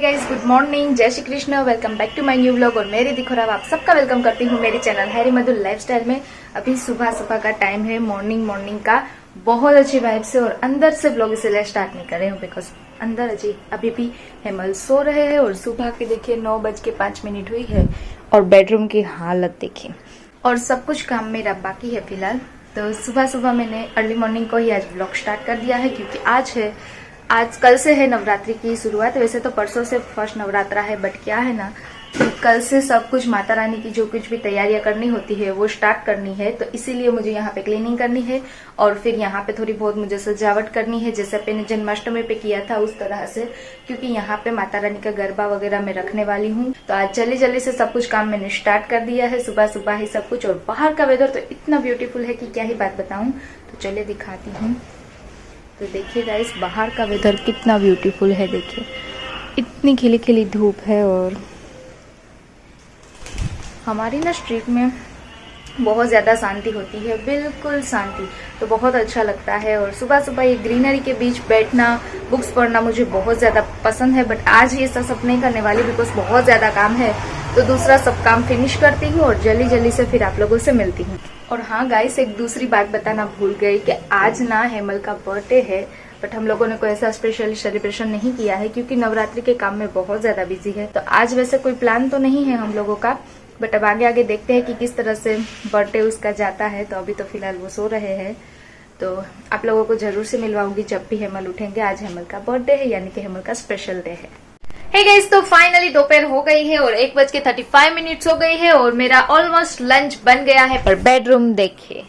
Guys, good morning, जय Shri Krishna, welcome back to my new vlog. और मेरी दिखोराव आप सबका वेलकम करती हूँ मेरे चैनल हैरी मधुर लाइफस्टाइल में। अभी सुबह सुबह का टाइम है, मॉर्निंग का बहुत अच्छी वाइब से और अंदर से व्लॉग इसलिए स्टार्ट नहीं कर रही हूँ बिकॉज अंदर अभी भी हेमल सो रहे हैं। और सुबह के देखिए 9:05 हुई है और बेडरूम की हालत देखिए और सब कुछ काम मेरा बाकी है फिलहाल। तो सुबह सुबह मैंने अर्ली मॉर्निंग को ही आज व्लॉग स्टार्ट कर दिया है क्योंकि आज कल से है नवरात्रि की शुरुआत। वैसे तो परसों से फर्स्ट नवरात्रा है, बट क्या है ना कि कल से सब कुछ माता रानी की जो कुछ भी तैयारियां करनी होती है वो स्टार्ट करनी है। तो इसीलिए मुझे यहाँ पे क्लीनिंग करनी है और फिर यहाँ पे थोड़ी बहुत मुझे सजावट करनी है जैसे मैंने जन्माष्टमी पे किया था उस तरह से, क्योंकि यहाँ पे माता रानी का गरबा वगैरह मैं रखने वाली हूँ। तो आज जल्दी से सब कुछ काम मैंने स्टार्ट कर दिया है, सुबह सुबह ही सब कुछ। और बाहर का वेदर तो इतना ब्यूटीफुल है कि क्या ही बात बताऊं। तो चलिए दिखाती हूँ। तो देखिए गाइस, बाहर का वेदर कितना ब्यूटीफुल है, देखिए इतनी खिली खिली धूप है और हमारी ना स्ट्रीट में बहुत ज़्यादा शांति होती है, बिल्कुल शांति। तो बहुत अच्छा लगता है और सुबह सुबह ये ग्रीनरी के बीच बैठना, बुक्स पढ़ना मुझे बहुत ज़्यादा पसंद है। बट आज ये सब नहीं करने वाली बिकॉज बहुत ज़्यादा काम है। तो दूसरा सब काम फिनिश करती हूँ और जल्दी से फिर आप लोगों से मिलती हूँ। और हाँ गाइस, एक दूसरी बात बताना भूल गई कि आज ना हेमल का बर्थडे है, बट हम लोगों ने कोई ऐसा स्पेशल सेलिब्रेशन नहीं किया है क्योंकि नवरात्रि के काम में बहुत ज्यादा बिजी है। तो आज वैसे कोई प्लान तो नहीं है हम लोगों का, बट अब आगे देखते हैं कि किस तरह से बर्थडे उसका जाता है। तो अभी तो फिलहाल वो सो रहे हैं, तो आप लोगों को जरूर से मिलवाऊंगी जब भी हेमल उठेंगे। आज हेमल का बर्थडे है, यानी कि हेमल का स्पेशल डे है। हे गाइस, तो फाइनली दोपहर हो गई है और 1:35 हो गई है और मेरा ऑलमोस्ट लंच बन गया है। पर बेडरूम देखिए,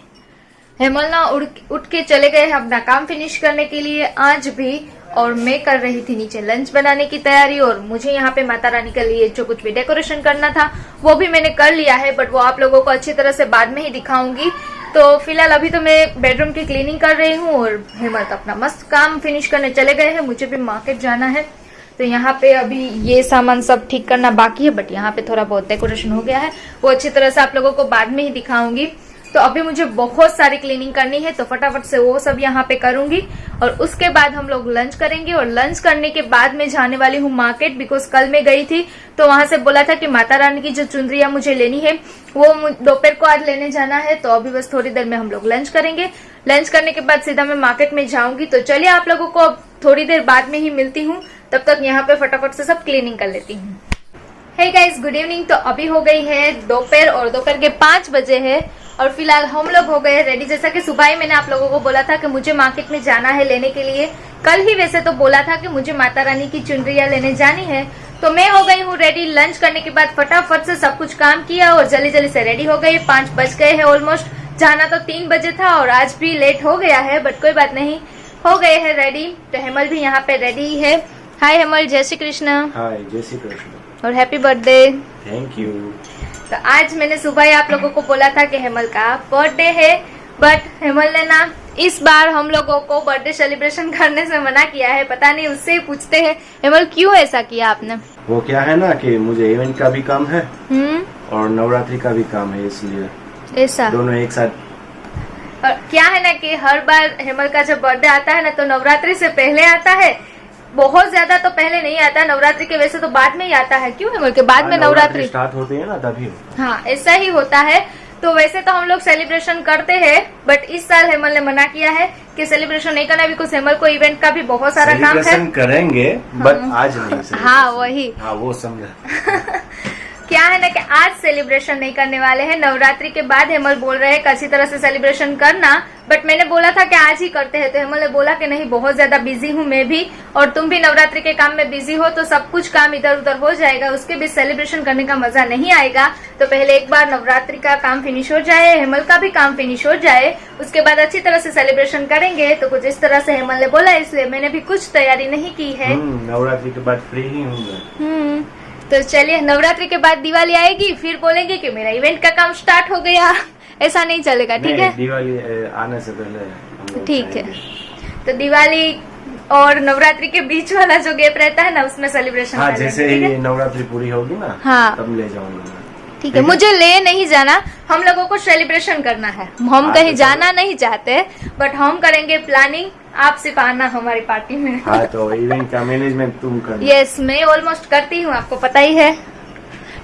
हेमल ना उठ के चले गए हैं अपना काम फिनिश करने के लिए आज भी। और मैं कर रही थी नीचे लंच बनाने की तैयारी और मुझे यहाँ पे माता रानी के लिए जो कुछ भी डेकोरेशन करना था वो भी मैंने कर लिया है, बट वो आप लोगों को अच्छी तरह से बाद में ही दिखाऊंगी। तो फिलहाल अभी तो मैं बेडरूम की क्लीनिंग कर रही हूँ और हेमल तो अपना मस्त काम फिनिश करने चले गए हैं। मुझे भी मार्केट जाना है, तो यहाँ पे अभी ये सामान सब ठीक करना बाकी है, बट यहाँ पे थोड़ा बहुत डेकोरेशन हो गया है, वो अच्छी तरह से आप लोगों को बाद में ही दिखाऊंगी। तो अभी मुझे बहुत सारी क्लीनिंग करनी है, तो फटाफट से वो सब यहाँ पे करूंगी और उसके बाद हम लोग लंच करेंगे। और लंच करने के बाद मैं जाने वाली हूँ मार्केट, बिकॉज कल मैं गई थी तो वहां से बोला था कि माता रानी की जो चुनरियां मुझे लेनी है वो दोपहर को आज लेने जाना है। तो अभी बस थोड़ी देर में हम लोग लंच करेंगे। लंच करने के बाद सीधा मैं मार्केट में जाऊंगी। तो चलिए आप लोगों को अब थोड़ी देर बाद में ही मिलती हूँ, तब तक यहाँ पे फटाफट से सब क्लीनिंग कर लेती हूँ। Hey guys, good evening. तो अभी हो गई है दोपहर और दोपहर के 5 बजे है और फिलहाल हम लोग हो गए रेडी। जैसा कि सुबह ही मैंने आप लोगों को बोला था कि मुझे मार्केट में जाना है लेने के लिए। कल ही वैसे तो बोला था कि मुझे माता रानी की चुनरियां लेने जानी है। तो मैं हो गई हूँ रेडी। लंच करने के बाद फटाफट से सब कुछ काम किया और जल्दी से रेडी हो गई। 5 बज गए हैं ऑलमोस्ट। जाना तो 3 बजे था और आज भी लेट हो गया है, बट कोई बात नहीं, हो गए हैं रेडी। तो हेमल भी यहाँ पे रेडी है। हाय हेमल, जय श्री कृष्ण। हाय, जय श्री कृष्ण और हैप्पी बर्थडे। Thank you. तो आज मैंने सुबह ही आप लोगों को बोला था कि हेमल का बर्थडे है, बट हेमल ने ना इस बार हम लोगों को बर्थडे सेलिब्रेशन करने से मना किया है। पता नहीं, उससे ही पूछते हैं हेमल क्यों ऐसा किया आपने। वो क्या है ना कि मुझे इवेंट का भी काम है और नवरात्रि का भी काम है, इसलिए ऐसा दोनों एक साथ। और क्या है ना कि हर बार हेमल का जब बर्थडे आता है ना तो नवरात्रि से पहले आता है, बहुत ज्यादा तो पहले नहीं आता। नवरात्रि के वैसे तो बाद में ही आता है। क्यों हेमल के बाद में नवरात्रि स्टार्ट होती है ना तभी। हाँ, ऐसा ही होता है। तो वैसे तो हम लोग सेलिब्रेशन करते हैं, बट इस साल हेमल ने मना किया है कि सेलिब्रेशन नहीं करना, बिकॉज हेमल को इवेंट का भी बहुत सारा काम है। सेलिब्रेशन करेंगे बट आज नहीं। हाँ वही, हाँ वो समझा। क्या है ना कि आज सेलिब्रेशन नहीं करने वाले हैं। नवरात्रि के बाद हेमल बोल रहे हैं कि अच्छी तरह से सेलिब्रेशन करना, बट मैंने बोला था कि आज ही करते हैं। तो हेमल ने बोला कि नहीं, बहुत ज्यादा बिजी हूँ मैं भी और तुम भी नवरात्रि के काम में बिजी हो, तो सब कुछ काम इधर उधर हो जाएगा, उसके बीच सेलिब्रेशन करने का मजा नहीं आएगा। तो पहले एक बार नवरात्रि का काम फिनिश हो जाए, हेमल का भी काम फिनिश हो जाए, उसके बाद अच्छी तरह से सेलिब्रेशन करेंगे। तो कुछ इस तरह से हेमल ने बोला, इसलिए मैंने भी कुछ तैयारी नहीं की है। नवरात्रि के बाद फ्री ही हूँ। तो चलिए, नवरात्रि के बाद दिवाली आएगी, फिर बोलेंगे कि मेरा इवेंट का काम स्टार्ट हो गया। ऐसा नहीं चलेगा, ठीक है? दिवाली आने से पहले ठीक है। तो दिवाली और नवरात्रि के बीच वाला जो गैप रहता है ना, उसमें सेलिब्रेशन। हाँ, जैसे ही नवरात्रि पूरी होगी ना, हाँ, तब ले जाऊंगा। ठीक है, मुझे ले नहीं जाना, हम लोगों को सेलिब्रेशन करना है। हम कहीं जाना नहीं चाहते, बट हम करेंगे प्लानिंग। आप सिर्फ आना हमारी पार्टी में। हाँ, तो इवेंट का मैनेजमेंट तुम करना। यस, मैं ऑलमोस्ट करती हूँ, आपको पता ही है।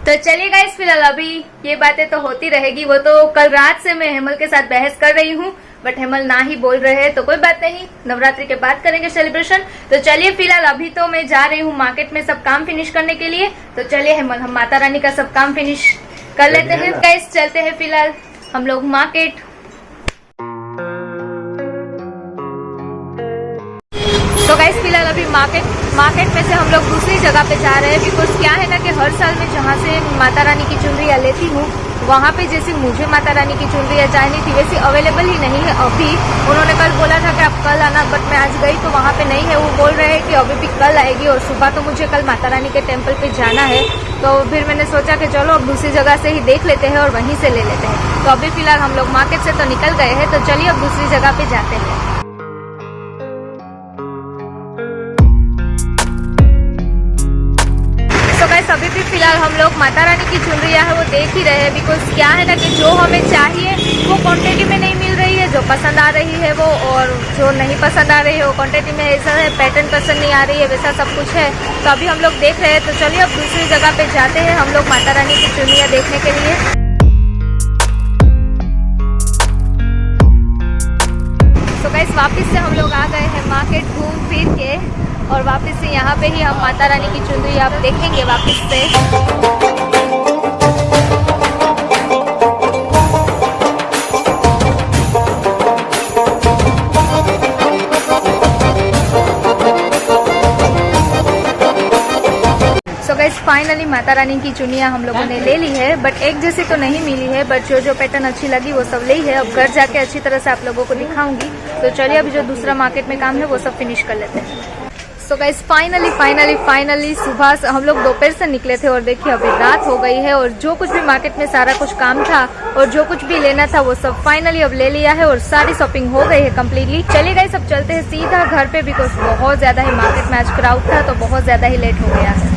तो चलिए गाइस, फिलहाल अभी ये बातें तो होती रहेगी। वो तो कल रात से मैं हेमल के साथ बहस कर रही हूँ, बट हेमल ना ही बोल रहे हैं, तो कोई बात नहीं, नवरात्रि के बाद करेंगे सेलिब्रेशन। तो चलिए फिलहाल अभी तो मैं जा रही हूँ मार्केट में सब काम फिनिश करने के लिए। तो चलिए हेमल, हम माता रानी का सब काम फिनिश कर लेते हैं। गाइस चलते हैं फिलहाल हम लोग मार्केट। तो गाइस फिलहाल अभी मार्केट में से हम लोग दूसरी जगह पे जा रहे हैं, बिकॉज क्या है ना कि हर साल मैं जहाँ से माता रानी की चुनरियाँ लेती हूँ, वहाँ पे जैसे मुझे माता रानी की चुनरियाँ चाहिए थी वैसी अवेलेबल ही नहीं है अभी। उन्होंने कल बोला था कि आप कल आना, बट मैं आज गई तो वहाँ पे नहीं है। वो बोल रहे हैं कि अभी भी कल आएगी, और सुबह तो मुझे कल माता रानी के टेम्पल पे जाना है। तो फिर मैंने सोचा कि चलो अब दूसरी जगह से ही देख लेते हैं और वहीं से ले लेते हैं। तो अभी फिलहाल हम लोग मार्केट से तो निकल गए हैं, तो चलिए अब दूसरी जगह पे जाते हैं। अभी भी फिलहाल हम लोग माता रानी की चुनरियाँ है वो देख ही रहे हैं, बिकॉज क्या है ना कि जो हमें चाहिए वो क्वांटिटी में नहीं मिल रही है, जो पसंद आ रही है वो, और जो नहीं पसंद आ रही है वो क्वांटिटी में ऐसा है, पैटर्न पसंद नहीं आ रही है, वैसा सब कुछ है। तो अभी हम लोग देख रहे हैं। तो चलिए अब दूसरी जगह पे जाते हैं हम लोग माता रानी की चुनरियाँ देखने के लिए। तो गाइस वापस से हम लोग आ गए हैं मार्केट घूम फिर के, और वापस से यहाँ पे ही हम माता रानी की चुनरी आप देखेंगे वापस से। So guys finally Mata Rani की चुनिया हम लोगों ने ले ली है, बट एक जैसी तो नहीं मिली है, बट जो जो पैटर्न अच्छी लगी वो सब ली है। अब घर जाके अच्छी तरह से आप लोगों को दिखाऊंगी। तो चलिए अभी जो दूसरा मार्केट में काम है वो सब फिनिश कर लेते हैं। सो गाइस फाइनली सुबह से हम लोग दोपहर से निकले थे, और देखिए अभी रात हो गई है, और जो कुछ भी मार्केट में सारा कुछ काम था और जो कुछ भी लेना था वो सब फाइनली अब ले लिया है, और सारी शॉपिंग हो गई है कम्प्लीटली। चलिए गाइस अब चलते हैं सीधा घर पे, बिकॉज बहुत ज्यादा ही मार्केट में आज क्राउड था, तो बहुत ज्यादा ही लेट हो गया है।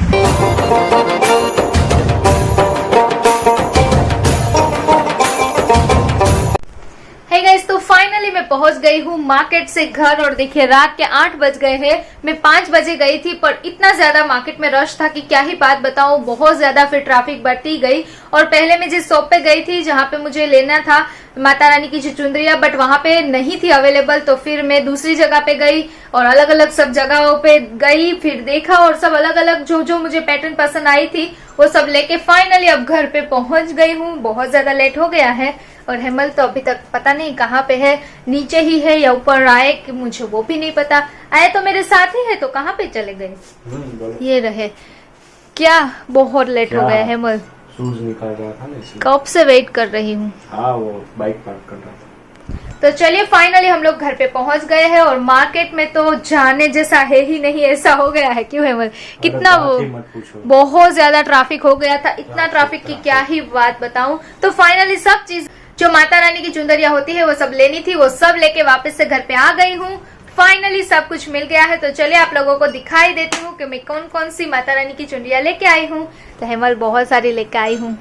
हे गाइस, तो फाइनली मैं पहुंच गई हूँ मार्केट से घर, और देखिए रात के 8 बज गए हैं। मैं 5 बजे गई थी, पर इतना ज्यादा मार्केट में रश था कि क्या ही बात बताऊं, बहुत ज्यादा फिर ट्रैफिक बढ़ती गई। और पहले मैं जिस शॉप पे गई थी जहाँ पे मुझे लेना था माता रानी की चुनरियाँ, बट वहां पे नहीं थी अवेलेबल, तो फिर मैं दूसरी जगह पे गई और अलग अलग सब जगहों पे गई, फिर देखा और सब अलग अलग जो जो मुझे पैटर्न पसंद आई थी वो सब लेके फाइनली अब घर पे पहुंच गई हूँ। बहुत ज्यादा लेट हो गया है, और हेमल तो अभी तक पता नहीं कहाँ पे है, नीचे ही है या ऊपर आए कि मुझे वो भी नहीं पता। आए तो मेरे साथ ही है, तो कहाँ पे चले गए? ये रहे क्या, बहुत लेट हो गया हेमल। शूज निकाल रहा था ना, कब से वेट कर रही हूँ। हाँ, वो बाइक पार्क कर रहा था। तो चलिए फाइनली हम लोग घर पे पहुंच गए हैं, और मार्केट में तो जाने जैसा है ही नहीं, ऐसा हो गया है। क्यों हेमल, कितना वो बहुत ज्यादा ट्रैफिक हो गया था, इतना ट्रैफिक की क्या ही बात बताऊं। तो फाइनली सब चीज जो माता रानी की चुनरिया होती है वो सब लेनी थी, वो सब लेके वापस से घर पे आ गई हूँ। फाइनली सब कुछ मिल गया है। तो चलिए आप लोगों को दिखाई देती हूँ कि मैं कौन कौन सी माता रानी की चुनरिया लेके आई हूँ। तो हेमल बहुत सारी लेके आई हूँ,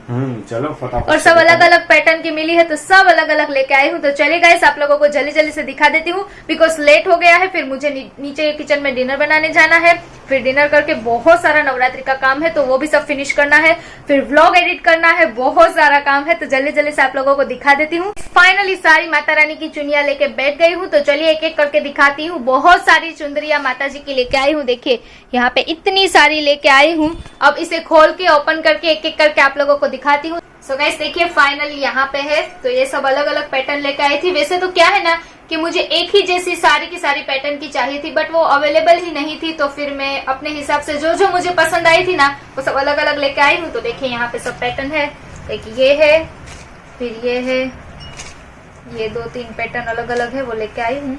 चलो फटाफट, और सब अलग अलग पैटर्न की मिली है, तो सब अलग अलग लेके आई हूँ। तो चलिए गाइस आप लोगों को जल्दी जल्दी से दिखा देती हूँ, बिकॉज लेट हो गया है। फिर मुझे नीचे किचन में डिनर बनाने जाना है, फिर डिनर करके बहुत सारा नवरात्रि का काम है, तो वो भी सब फिनिश करना है, फिर व्लॉग एडिट करना है, बहुत सारा काम है। तो जल्दी जल्दी से आप लोगों को दिखा देती हूँ। फाइनली सारी माता रानी की चुनिया लेके बैठ गई हूँ। तो चलिए एक एक करके दिखाती हूँ। बहुत सारी चुंदरिया माता जी की लेके आई हूँ, देखिए यहाँ पे इतनी सारी लेके आई हूँ। अब इसे खोल के ओपन करके एक एक करके आप लोगों को दिखाती हूँ। सो गाइस देखिए फाइनली यहाँ पे है, तो ये सब अलग अलग पैटर्न लेके आई थी। वैसे तो क्या है ना कि मुझे एक ही जैसी सारी की सारी पैटर्न की चाहिए थी, बट वो अवेलेबल ही नहीं थी, तो फिर मैं अपने हिसाब से जो जो मुझे पसंद आई थी ना वो सब अलग अलग लेके आई हूँ। तो देखिए यहाँ पे सब पैटर्न है, एक ये है, फिर ये है, ये 2-3 पैटर्न अलग अलग है वो लेके आई हूँ।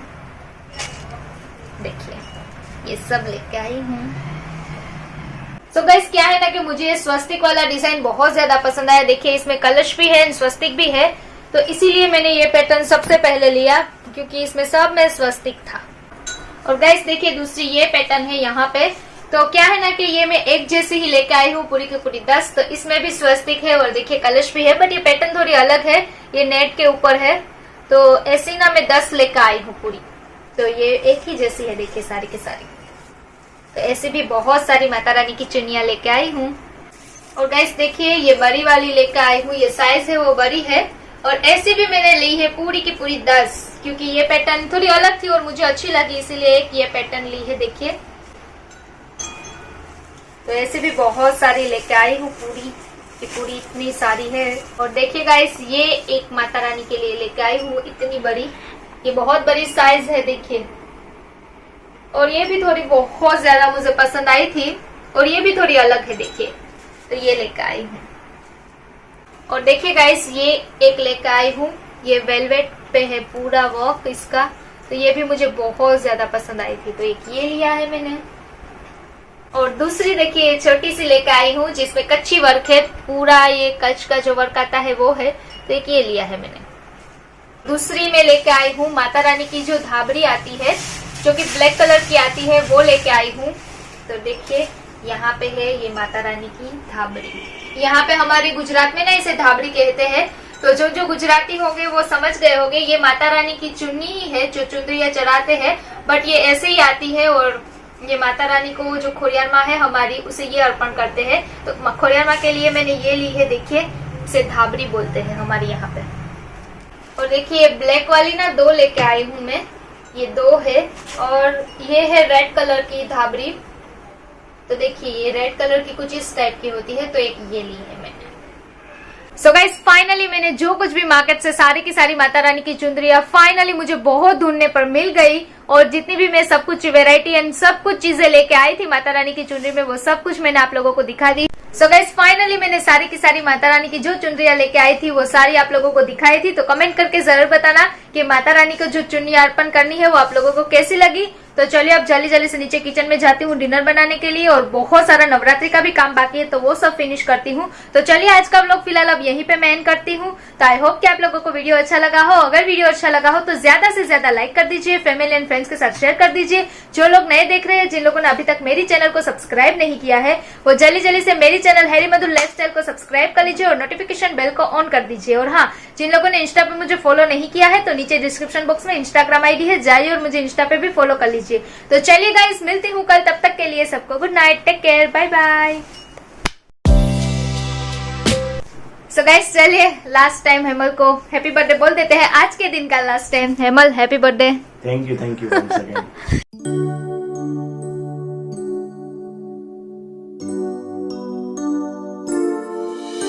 देखिए ये सब लेके आई हूँ। सो गाइस क्या है ना कि मुझे स्वस्तिक वाला डिजाइन बहुत ज्यादा पसंद आया। देखिए इसमें कलश भी है, स्वस्तिक भी है, तो इसीलिए मैंने ये पैटर्न सबसे पहले लिया, क्योंकि इसमें सब में स्वस्तिक था। और गाइस देखिए दूसरी ये पैटर्न है यहाँ पे, तो क्या है ना कि ये मैं एक जैसी ही लेके आई हूँ पूरी की पूरी 10, तो इसमें भी स्वस्तिक है और देखिए कलश भी है, बट ये पैटर्न थोड़ी अलग है, ये नेट के ऊपर है, तो ऐसी ना मैं 10 लेकर आई हूँ पूरी। तो ये एक ही जैसी है, देखिए सारी के सारी। तो ऐसे भी बहुत सारी माता रानी की चुन्नियां लेके आई हूँ। और गाइस देखिए ये बड़ी वाली लेके आई हूँ, ये साइज है वो बड़ी है। और ऐसे भी मैंने ली है पूरी की पूरी 10, क्योंकि ये पैटर्न थोड़ी अलग थी और मुझे अच्छी लगी, इसीलिए एक ये पैटर्न ली है। देखिए तो ऐसे भी बहुत सारी लेके आई हूँ, पूरी की पूरी इतनी सारी है। और देखिए गाइस ये एक माता रानी के लिए लेके आई हूँ इतनी बड़ी, ये बहुत बड़ी साइज है देखिए। और ये भी थोड़ी बहुत ज्यादा मुझे पसंद आई थी, और ये भी थोड़ी अलग है देखिए, तो ये लेके आई हूँ। और देखिए गाइस ये एक लेके आई हूँ, ये वेलवेट पे है पूरा वर्क इसका, तो ये भी मुझे बहुत ज्यादा पसंद आई थी, तो एक ये लिया है मैंने। और दूसरी देखिए छोटी सी लेके आई हूँ जिसमें कच्ची वर्क है, पूरा ये कच्छ का जो वर्क आता है वो है, तो एक ये लिया है मैंने। दूसरी में लेके आई हूँ माता रानी की जो धाबरी आती है, जो कि ब्लैक कलर की आती है, वो लेके आई हूँ। तो देखिए यहाँ पे है ये माता रानी की धाबरी। यहाँ पे हमारे गुजरात में ना इसे धाबरी कहते हैं, तो जो जो गुजराती होंगे वो समझ गए होंगे। ये माता रानी की चुन्नी ही है जो चुंदरिया चढ़ाते हैं, बट ये ऐसे ही आती है। और ये माता रानी को जो खोरियार माँ है हमारी, उसे ये अर्पण करते हैं। तो खोरियार माँ के लिए मैंने ये ली है, देखिए इसे धाबरी बोलते हैं हमारे यहाँ पे। और देखिए ये ब्लैक वाली ना 2 लेके आई हूँ मैं, ये 2 है। और ये है रेड कलर की धाबरी, तो देखिए ये रेड कलर की कुछ इस टाइप की होती है, तो एक ये ली है मैंने। सो गाइस फाइनली मैंने जो कुछ भी मार्केट से सारी की सारी माता रानी की चुंदरियां फाइनली मुझे बहुत ढूंढने पर मिल गई। और जितनी भी मैं सब कुछ वेराइटी एंड सब कुछ चीजें लेके आई थी माता रानी की चुनरी में, वो सब कुछ मैंने आप लोगों को दिखा दी। सो गाइस फाइनली मैंने सारी की सारी माता रानी की जो चुनरियां लेके आई थी वो सारी आप लोगों को दिखाई थी। तो कमेंट करके जरूर बताना कि माता रानी को जो चुन्नी अर्पण करनी है वो आप लोगों को कैसी लगी। तो चलिए अब जल्दी जल्दी से नीचे किचन में जाती हूँ डिनर बनाने के लिए, और बहुत सारा नवरात्रि का भी काम बाकी है, तो वो सब फिनिश करती हूँ। तो चलिए आज का व्लॉग फिलहाल अब यहीं पे मैं एंड करती हूँ। तो आई होप कि आप लोगों को वीडियो अच्छा लगा हो। अगर वीडियो अच्छा लगा हो तो ज्यादा से ज्यादा लाइक कर दीजिए, फैमिली एंड फ्रेंड्स के साथ शेयर कर दीजिए। जो लोग नए देख रहे हैं, जिन लोगों ने अभी तक मेरी चैनल को सब्सक्राइब नहीं किया है, वो जल्दी जल्दी से मेरी चैनल हैरी मधुर लाइफस्टाइल को सब्सक्राइब कर लीजिए और नोटिफिकेशन बेल को ऑन कर दीजिए। और हाँ, जिन लोगों ने इंस्टा पे मुझे फॉलो नहीं किया है तो नीचे डिस्क्रिप्शन बॉक्स में इंस्टाग्राम आईडी है, जाइए और मुझे इंस्टा पे भी फॉलो कर लीजिए। तो चलिए गाइस मिलती हूँ कल, तब तक के लिए सबको good night, take care, bye bye. So guys चलिए लास्ट टाइम हेमल को हैप्पी बर्थडे बोल देते हैं, आज के दिन का last time. Hemal happy birthday. Thank you once again।